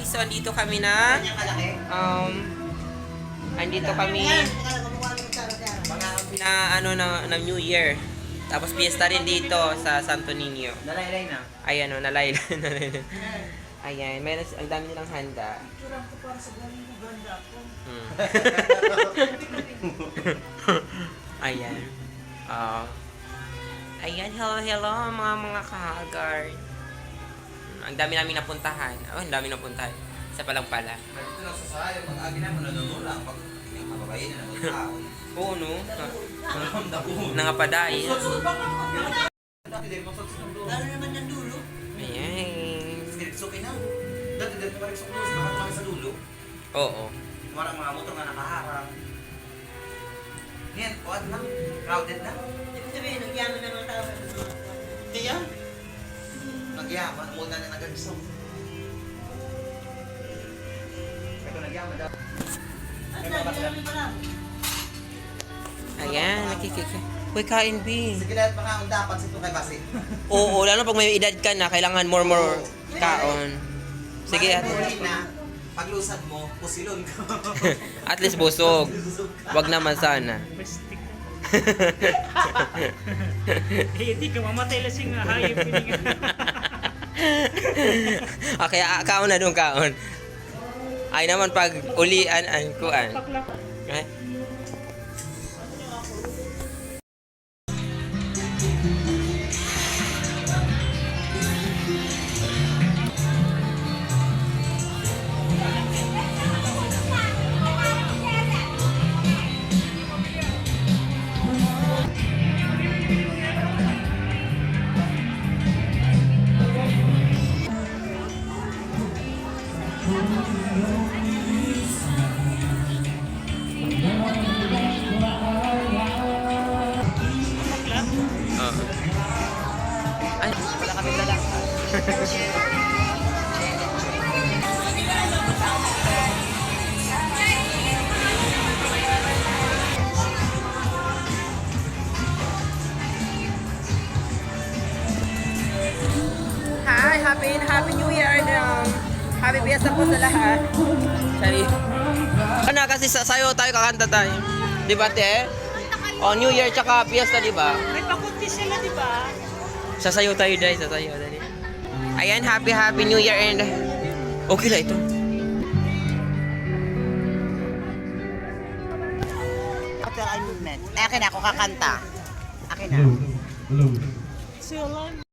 So, andito kami na andito kami na na New Year. Tapos fiesta rin dito sa Santo Niño. Nalaylay na. Ayan o, nalayla. Ayan, meron ang dami nilang handa. Ayan. Ayan, hello mga kahagard. Ang dami namin napuntahan. Oh, ang dami napuntahan. Isa pa lang pala. Dito lang sa sayo, pag-agi na mo nanunulang, pag mababayin na naman tao. Oo, no? Nangapaday. Dati din, magsasok ng dulo. Lalo naman ng dulo. Ayan. Sinitsukin na. Dati din, mariksok dulo, nakatumaki sa dulo. Oo. Marang mga motor nga nakaharang. Ngayon, kuwan na. Crowded na. Ibig sabihin, nagyaman ng mga tao. Kaya, nagyaman, muna na nagagsok. Ito nagyaman daw. At nagyaman pa lang. Ayan, nakikika. Uy, kain, B. Sige lahat mga ang dapat sito kay Basi. Oo, lalo pag may edad ka na, kailangan more kaon. Sige, At ate. na, paglusad mo, pusilon ka. At least busog. Wag naman sana. Hindi ka mamatay lasing nga hayop. Okay, kaon na doon, kaon. Ay naman pag ulian, kuan. Okay? Ay, wala kami dala. Hi, happy New Year and happy fiesta po sa lahat. Sorry. Ano kasi sayo tayo kakanta tayo. Di ba, te? Oh, New Year tsaka fiesta, di ba? May pakunti sila, di ba? Sasayaw tayo, dahil sasayaw dali. Ayan, happy New Year and okay na ito. After I movement. Akin ako kakanta. Akin na. Sila.